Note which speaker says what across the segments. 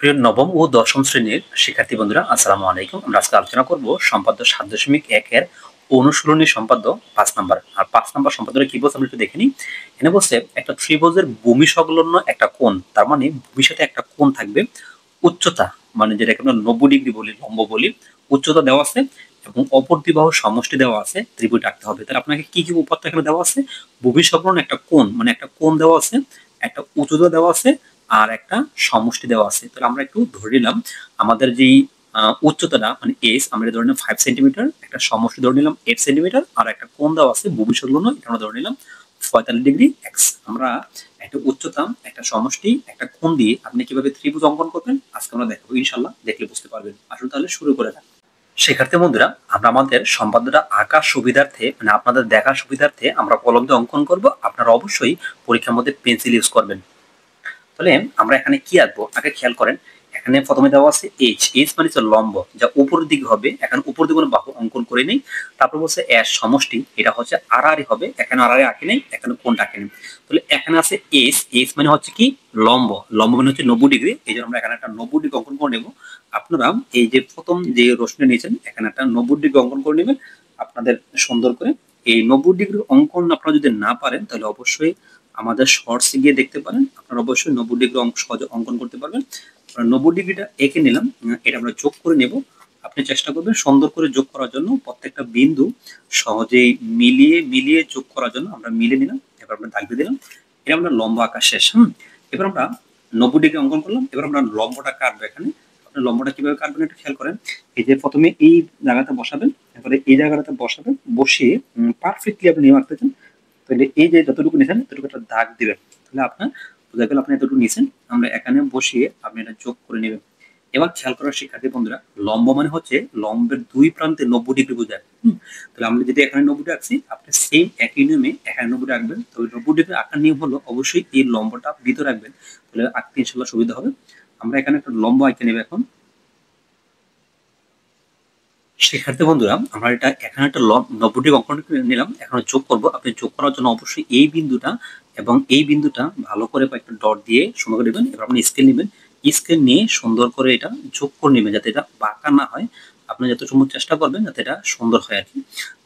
Speaker 1: প্রিয় নবম ও দশম শ্রেণীর শিক্ষার্থী বন্ধুরা, আসসালামু আলাইকুম। আমরা আজকে আলোচনা করব সম্পাদ্য ৭.১ অনুশীলনী সম্পাদ্য ৫ নাম্বার। আর ৫ নাম্বার সম্পাদ্যটা কি বলছে আমরা একটু দেখে নিই। এখানে বলছে একটা ত্রিভুজের ভূমি সংলগ্ন একটা কোণ, তার মানে ভূমির সাথে একটা কোণ থাকবে, উচ্চতা মানে যেটাকে আমরা ৯০ ডিগ্রি বলি, লম্ব বলি, উচ্চতা দেওয়া আছে এবং অপর দুই বাহুর সমষ্টি দেওয়া আছে, ত্রিভুজ আঁকতে হবে। তাহলে আপনাকে কি কি উপাত্ত এখানে দেওয়া আছে? ভূমি সংলগ্ন একটা কোণ, মানে একটা কোণ দেওয়া আছে, একটা উচ্চতা দেওয়া আছে আর একটা সমষ্টি দেওয়া আছে। তাহলে আমরা একটু ধরে নিলাম আমাদের যেই উচ্চতাটা মানে এস, আমরা ধরে নিলাম 5 সেন্টিমিটার, একটা সমষ্টি ধরে নিলাম 8 সেন্টিমিটার, আর একটা কোণ দেওয়া আছে ভূমি সংলগ্ন, এটা আমরা ধরে নিলাম 45 ডিগ্রি এক্স। আমরা একটা উচ্চতা, একটা সমষ্টি, একটা কোণ দিয়ে আপনি কিভাবে ত্রিভুজ অঙ্কন করবেন আজকে আমরা দেখাবো, ইনশাল্লাহ দেখলে বুঝতে পারবেন। আসুন তাহলে শুরু করে দেন। শিক্ষার্থী বন্ধুরা, আমরা আমাদের সম্পাদ্যটা আঁকার সুবিধার্থে মানে আপনাদের দেখার সুবিধার্থে আমরা কলম দিয়ে অঙ্কন করব। আপনারা অবশ্যই পরীক্ষার মধ্যে পেন্সিল ইউজ করবেন। তাহলে আমরা এখানে কি আঁকবো আগে খেয়াল করেন। এখানে প্রথমে দেওয়া আছে এইচ, এইচ মানে হচ্ছে লম্ব, যা উপরের দিকে হবে। এখন উপর দিকে কোনো বাহু অঙ্কন করে নেই। তারপর বলছে এস সমষ্টি, এটা হচ্ছে আড়াআড়ি হবে। এখানে আড়াআড়ি আঁকি নেই, এখানে কোনটা আঁকি নেই। তাহলে এখানে আছে এইচ, এইচ মানে হচ্ছে কি লম্ব, লম্ব মানে হচ্ছে ৯০ ডিগ্রি। এই জন্য আমরা এখানে একটা ৯০ ডিগ্রি অঙ্কন করে নেব। আপনারা এই যে প্রথম যে রশ্মি নিয়েছেন এখানে একটা ৯০ ডিগ্রি অঙ্কন করে নেবেন আপনাদের সুন্দর করে। এই ৯০ ডিগ্রি অঙ্কন আপনারা যদি না পারেন তাহলে অবশ্যই আমাদের শর্টসে গিয়ে দেখতে পারেন। আপনারা অবশ্যই ৯০ ডিগ্রি সহজে অঙ্কন করতে পারবেন। ৯০ ডিগ্রিটা এঁকে নিলাম, এটা আমরা যোগ করে নেব। আপনি চেষ্টা করবেন সুন্দর করে যোগ করার জন্য, প্রত্যেকটা বিন্দু সহজেই মিলিয়ে মিলিয়ে যোগ করার জন্য আমরা মিলে নিলাম। এবার আমরা দাগ দিয়ে দিলাম। এটা আমরা লম্ব আঁকা শেষ। এবার আমরা ৯০ ডিগ্রি অঙ্কন করলাম। এবার আমরা লম্বটা কাটবো। এখানে আপনি লম্বটা কিভাবে কাটবেন একটু খেয়াল করেন। এই যে প্রথমে এই জায়গাটা বসাবেন, তারপরে এই জায়গাটাতে বসাবেন, বসিয়ে পারফেক্টলি আপনি নিয়ে আঁকতে চান। তাহলে এই যে যতটুকু নিয়েছেন ততটুকু একটা দাগ দিবেন। তাহলে আপনার বোঝা গেল আপনি এতটুকু নিয়েছেন। আমরা এখানে বসিয়ে আপনি এটা যোগ করে নেবেন। এবার খেয়াল করার শিক্ষার্থী বন্ধুরা, লম্ব মানে হচ্ছে লম্বের দুই প্রান্তে ৯০ ডিগ্রি বোঝায়। তাহলে আমরা যদি এখানে ৯০ ডিগ্রি আঁকছি, আপনি সেম একই নিয়মে এখানে ৯০ ডিগ্রি আঁকবেন। তবে ৯০ ডিগ্রি আঁকার নিয়ম হলো অবশ্যই এই লম্বটা ভিতরে রাখবেন, তাহলে আঁকতে ইনশাল্লাহ সুবিধা হবে। আমরা এখানে একটা লম্ব আঁকে নেব এখন। শিক্ষার্থী বন্ধুরা, আমরা এটা এখানে একটা ৯০ ডিগ্রি অঙ্কন নিলাম, এখন যোগ করব। আপনি যোগ করার জন্য অবশ্যই এই বিন্দুটা এবং এই বিন্দুটা ভালো করে কয়েকটা ডট দিয়ে সুন্দর করে নেবেন। এবার আপনি স্কেল নেবেন, স্কেল নিয়ে সুন্দর করে এটা যোগ করে নেবেন যাতে এটা বাঁকা না হয়। আপনি যত সম্ভব চেষ্টা করবেন যাতে এটা সুন্দর হয় আর কি।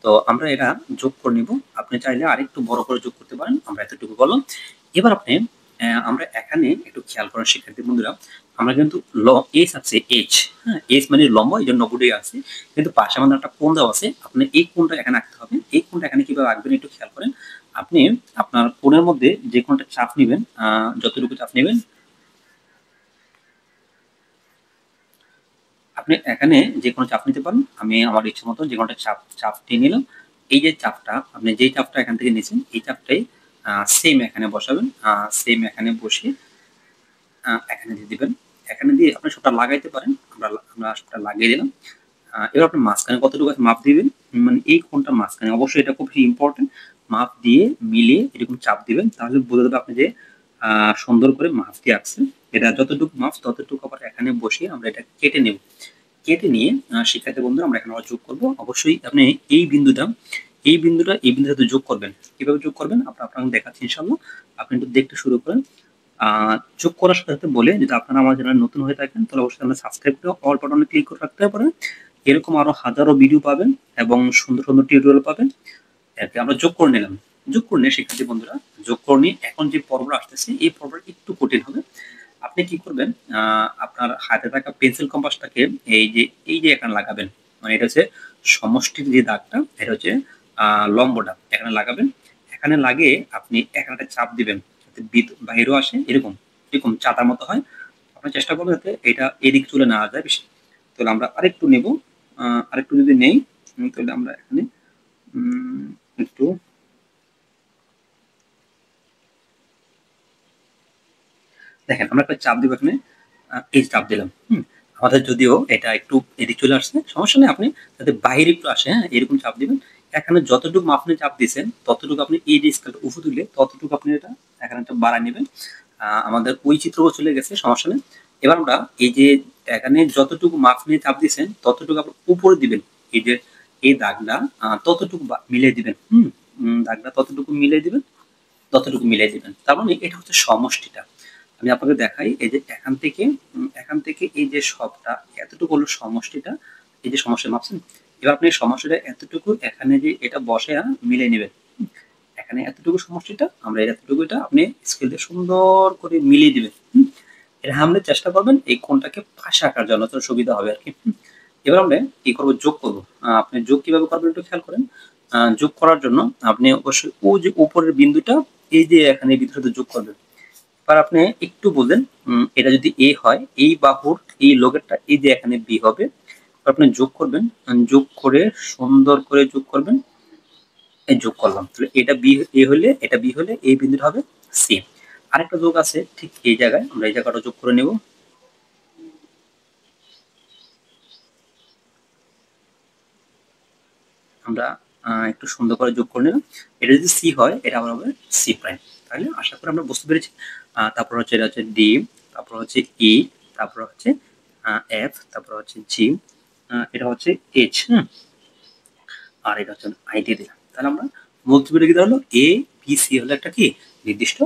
Speaker 1: তো আমরা এটা যোগ করে নিব। আপনি চাইলে আরেকটু বড় করে যোগ করতে পারেন, আমরা এতটুকু করলাম। এবার আপনি আমরা এখানে একটু খেয়াল করেন শিক্ষার্থী বন্ধুরা, আমরা কিন্তু এইচ আছে, এইচ, হ্যাঁ, এইচ মানে লম্ব, এই জন্য ৯০ ডিগ্রি আছে। কিন্তু পাশে আমাদের একটা কোণ দেওয়া আছে, আপনি এই কোণটা এখানে আঁকতে হবে। এই কোণটা এখানে কিভাবে আঁকবেন একটু খেয়াল করেন। আপনি আপনার কোণের মধ্যে যে কোণটা চাপ নেবেন, যতটুকু চাপ নেবেন, আপনি এখানে যে কোনো চাপ নিতে পারেন। আমি আমার ইচ্ছে মতো যে কোনোটা চাপ দিয়ে নিলাম। এই যে চাপটা আপনি যেই চাপটা এখান থেকে নিয়েছেন এই চাপটাই সেম এখানে বসাবেন। সেম এখানে বসিয়ে এখানে দিয়ে দিবেন। এখানে দিয়ে আপনি সবটা লাগাইতে পারেন। আমরা সবটা লাগিয়ে দিলাম। এবার আপনি মাঝখানে কতটুকু আছে মাপ দিবেন, মানে এই কোণটা মাঝখানে, অবশ্যই এটা খুব ইম্পর্টেন্ট। মাপ দিয়ে মিলিয়ে এরকম চাপ দিবেন, তাহলে বোঝা যাবে আপনি যে সুন্দর করে মাপ দিয়ে আঁকছেন। এটা যতটুকু মাপ ততটুকু আবার এখানে বসিয়ে আমরা এটা কেটে নেব। কেটে নিয়ে শিক্ষার্থী বন্ধু আমরা এখানে যোগ করব। অবশ্যই আপনি এই বিন্দুটা এই বিন্দুটা এই বিন্দুর সাথে যোগ করবেন। কিভাবে যোগ করবেন আপনাকে দেখাচ্ছি ইনশাআল্লাহ। আপনি একটু দেখতে শুরু করেন। যোগ করার সাথে সাথে বলে, যদি আপনারা আমার চ্যানেল নতুন হয়ে থাকেন তাহলে অবশ্যই চ্যানেল সাবস্ক্রাইব করে অল বাটনে ক্লিক করে রাখতে পারেন। এরকম আরো হাজারো ভিডিও পাবেন এবং সুন্দর সুন্দর টিউটোরিয়াল পাবেন। আমরা যোগ করে নিলাম। যোগ করে নিয়ে শিক্ষার্থী বন্ধুরা, যোগ করে নিয়ে এখন যে পর্বটা আসতেছে এই পর্বটা একটু কঠিন হবে। আপনি কি করবেন, আপনার হাতে থাকা পেন্সিল কম্পাসটাকে এই যে এখানে লাগাবেন, মানে এটা হচ্ছে সমষ্টির যে দাগটা, এটা হচ্ছে লম্বটা এখানে লাগাবেন। এখানে লাগিয়ে আপনি এখানে একটা চাপ দিবেন যাতে বাইরেও আসে, এরকম এরকম চাতার মতো হয়। আপনি চেষ্টা করবেন যাতে এটা এদিক চলে না যায় বেশি। তাহলে আমরা আরেকটু নেব, আরেকটু যদি নেই তাহলে আমরা এখানে একটু দেখেন, আমরা একটা চাপ দিব এখানে। এই চাপ দিলাম। আমাদের যদিও এটা একটু এদিক চলে আসছে, সমস্যা নেই। আপনি যাতে বাইরে একটু আসে, হ্যাঁ, এরকম চাপ দিবেন। এখানে যতটুকু আপনি চাপ দিয়েছেন ততটুকু আপনি এই যে স্কেলটা উপরে তুললে ততটুকু আপনি এটা এখানে একটা বাড়ায় নেবেন। আমাদের ওই চিত্রও চলে গেছে, সমস্যা নেই। এবার আমরা এই যে এখানে যতটুকু মাপ নিয়ে চাপ দিয়েছেন ততটুকু আপনি উপরে দিবেন। এই যে এই দাগটা ততটুকু মিলিয়ে দিবেন। দাগটা ততটুকু মিলিয়ে দিবেন, ততটুকু মিলিয়ে দিবেন। তার মানে এটা হচ্ছে সমষ্টিটা। আমি আপনাকে দেখাই, এই যে এখান থেকে এই যে সবটা এতটুকু হলো সমষ্টিটা, এই যে সমষ্টি মাপছেন। এবার আপনি সমষ্টিটা এতটুকু এখানে যে এটা বসে মিলিয়ে নেবেন। এখানে এতটুকু সমষ্টিটা, আমরা এতটুকুটা আপনি স্কেল দিয়ে সুন্দর করে মিলিয়ে দিবেন। এটা আপনি চেষ্টা করবেন এই কোণটাকে পাশে আঁকার জন্য, তো সুবিধা হবে আর কি। এবার আমরা কি করবো, যোগ করবো। আপনি যোগ কিভাবে করবেন একটু খেয়াল করেন। যোগ করার জন্য আপনি অবশ্যই ও যে উপরের বিন্দুটা, এই যে এখানে এই বিন্দুটাতে যোগ করবেন। এবার আপনি একটু বললেন, এটা যদি এ হয়, এই বাহুর এই লগেরটা এই যে এখানে বি হবে। আপনি যোগ করবেন, যোগ করে সুন্দর করে যোগ করবেন। এই যোগ করলাম, তাহলে এটা বি এ হলে, এটা বি হলে এই বিন্দুটা হবে সি। আরেকটা যোগ আছে ঠিক এই জায়গায়, আমরা এই জায়গাটা যোগ করে নেব। আমরা একটু সুন্দর করে যোগ করে নিলাম। এটা যদি সি হয়, এটা আবার হবে সি প্রাইম। তাহলে আশা করি আমরা বুঝতে পেরেছি। তারপর হচ্ছে এটা হচ্ছে ডি, তারপর হচ্ছে ই, তারপর হচ্ছে এফ, তারপর হচ্ছে জি, এটা হচ্ছে এইচ। আর এটা হচ্ছে আই দিয়ে দিলাম। তাহলে আমরা বলতে পারি কি, হলো এ বি সি হলো একটা কি নির্দিষ্ট